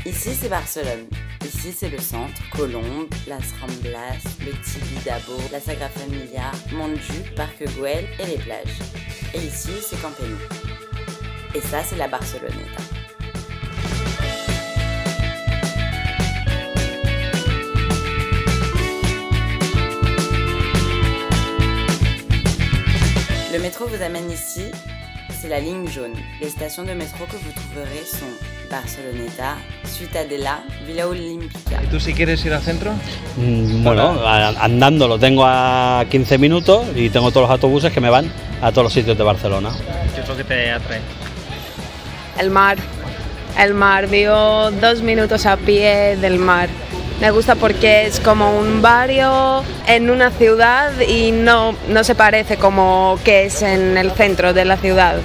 Ici c'est Barcelone, ici c'est le centre, Colombes, Las Ramblas, le Tibidabo, la Sagrada Familia, Montjuïc, Parc Güell et les plages. Et ici c'est Camp Nou. Et ça c'est la Barceloneta. Le métro vous amène ici, c'est la ligne jaune. Les stations de métro que vous trouverez sont Barceloneta, Ciutadella, Villa Olímpica. ¿Y tú si quieres ir al centro? Bueno, andando lo tengo a 15 minutos y tengo todos los autobuses que me van a todos los sitios de Barcelona. ¿Qué es lo que te atrae? El mar. El mar. Vivo 2 minutos a pie del mar. Me gusta porque es como un barrio en una ciudad y no se parece como que es en el centro de la ciudad.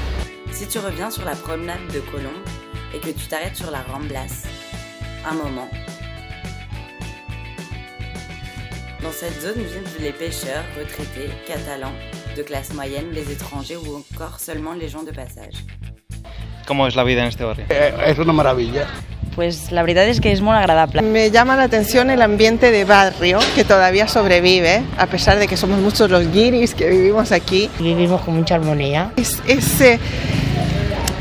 Si tu reviens sur la promenade de Colombes et que tu t'arrêtes sur la Ramblas, un moment, dans cette zone vivent les pêcheurs, retraités, catalans, de classe moyenne, les étrangers ou encore seulement les gens de passage. ¿Cómo es la vida en este barrio? Es una maravilla. Pues la verdad es que es muy agradable. Me llama la atención el ambiente de barrio que todavía sobrevive, a pesar de que somos muchos los guiris que vivimos aquí. Vivimos con mucha armonía. Es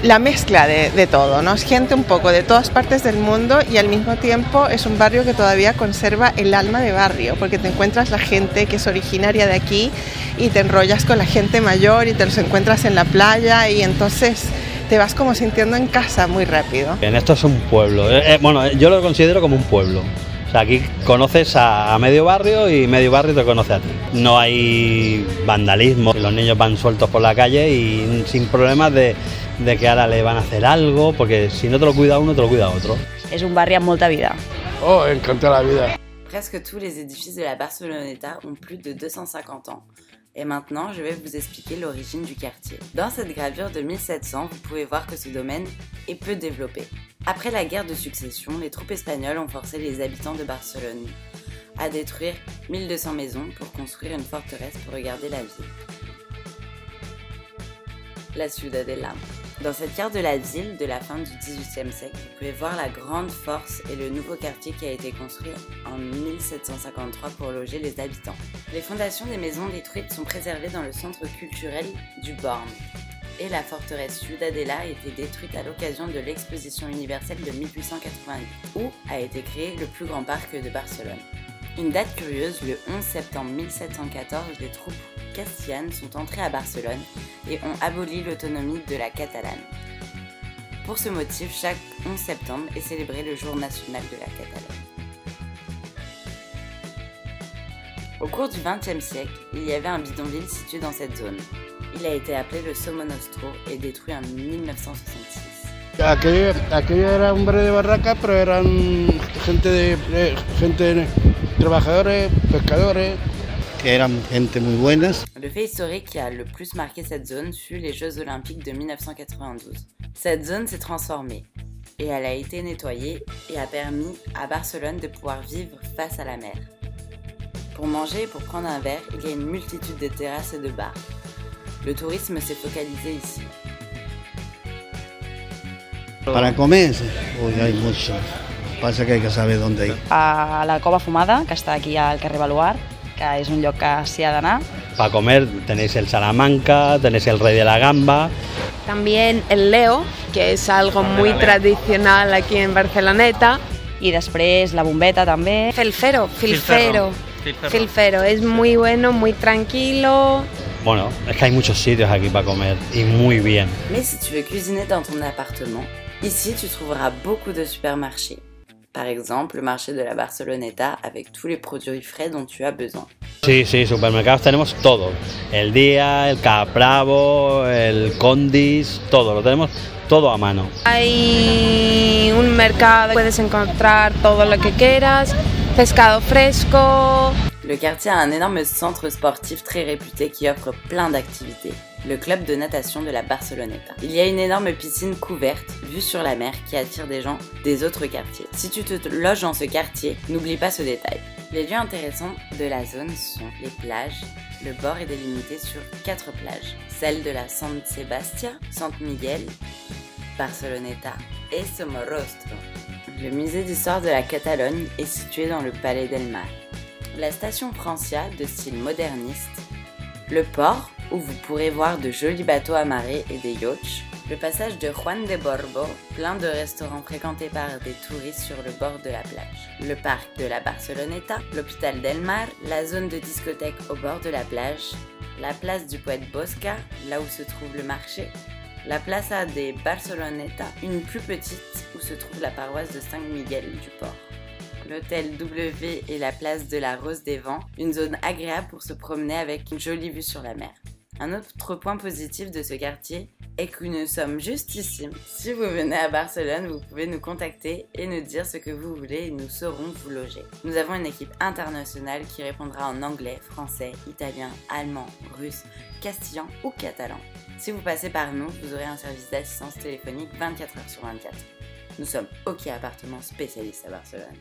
la mezcla de todo, ¿no? Es gente un poco de todas partes del mundo y al mismo tiempo es un barrio que todavía conserva el alma de barrio, porque te encuentras la gente que es originaria de aquí y te enrollas con la gente mayor y te los encuentras en la playa y entonces te vas como sintiendo en casa muy rápido. En esto es un pueblo, bueno, yo lo considero como un pueblo. O sea, aquí conoces a medio barrio y medio barrio te conoce a ti. No hay vandalismo, los niños van sueltos por la calle y sin problemas de que ahora le van a hacer algo, porque si no te lo cuida uno, te lo cuida otro. Es un barrio amb molta vida. Oh, encanta la vida. Presque tous les édifices de la Barceloneta ont plus de 250 ans. Et maintenant, je vais vous expliquer l'origine du quartier. Dans cette gravure de 1700, vous pouvez voir que ce domaine est peu développé. Après la guerre de succession, les troupes espagnoles ont forcé les habitants de Barcelone à détruire 1200 maisons pour construire une forteresse pour regarder la ville. La Ciudadella. Dans cette carte de la ville de la fin du XVIIIe siècle, vous pouvez voir la grande force et le nouveau quartier qui a été construit en 1753 pour loger les habitants. Les fondations des maisons détruites sont préservées dans le centre culturel du Born. Et la forteresse Ciudadella a été détruite à l'occasion de l'exposition universelle de 1888, où a été créé le plus grand parc de Barcelone. Une date curieuse, le 11 septembre 1714, les troupes castillanes sont entrées à Barcelone et ont aboli l'autonomie de la Catalane. Pour ce motif, chaque 11 septembre est célébré le jour national de la Catalogne. Au cours du XXe siècle, il y avait un bidonville situé dans cette zone. Il a été appelé le Somonostro et détruit en 1966. Aquello era un barrio de barracas, pero eran gente trabajadores, pescadores. Que eran gente muy buenas. Le fait historique qui a le plus marqué cette zone fut les Jeux Olympiques de 1992. Cette zone s'est transformée et elle a été nettoyée et a permis à Barcelone de pouvoir vivre face à la mer. Pour manger et pour prendre un verre, il y a une multitude de terrasses et de bars. Le tourisme s'est focalisé ici. Para comer, uy, hay mucho. Pasa que hay que saber dónde ir. A la Cova Fumada, que està aquí al carrer Baluard, que és un lloc que s'hi ha d'anar. Para comer tenéis el Salamanca, tenéis el Rey de la Gamba. También el Leo, que es algo muy tradicional aquí en Barceloneta. I després la Bombeta també. Filfero. Filfero, es muy bueno, muy tranquilo. Bueno, es que hay muchos sitios aquí para comer y muy bien. Mais si tu veux cuisiner dans ton appartement, ici tu trouveras beaucoup de supermarchés. Par exemple, le marché de la Barceloneta avec tous les produits frais dont tu as besoin. Sí, supermercados tenemos todo. El Día, el Capravo, el Condis, todo, lo tenemos todo a mano. Hay un mercado, puedes encontrar todo lo que quieras, pescado fresco. Le quartier a un énorme centre sportif très réputé qui offre plein d'activités. Le club de natation de la Barceloneta. Il y a une énorme piscine couverte, vue sur la mer, qui attire des gens des autres quartiers. Si tu te loges dans ce quartier, n'oublie pas ce détail. Les lieux intéressants de la zone sont les plages. Le bord est délimité sur 4 plages, celles de la Sant Sebastià, Sant Miguel, Barceloneta et Somorrostro. Le musée d'histoire de la Catalogne est situé dans le Palais del Mar. La station Francia de style moderniste, le port où vous pourrez voir de jolis bateaux amarrés et des yachts, le passage de Juan de Borbo, plein de restaurants fréquentés par des touristes sur le bord de la plage, le parc de la Barceloneta, l'hôpital del Mar, la zone de discothèque au bord de la plage, la place du poète Bosca, là où se trouve le marché, la Plaza de Barceloneta, une plus petite où se trouve la paroisse de Saint Miguel du Port. L'hôtel W et la place de la Rose des Vents, une zone agréable pour se promener avec une jolie vue sur la mer. Un autre point positif de ce quartier est que nous sommes juste ici. Si vous venez à Barcelone, vous pouvez nous contacter et nous dire ce que vous voulez et nous saurons vous loger. Nous avons une équipe internationale qui répondra en anglais, français, italien, allemand, russe, castillan ou catalan. Si vous passez par nous, vous aurez un service d'assistance téléphonique 24 h sur 24. Nous sommes OK Appartements spécialistes à Barcelone.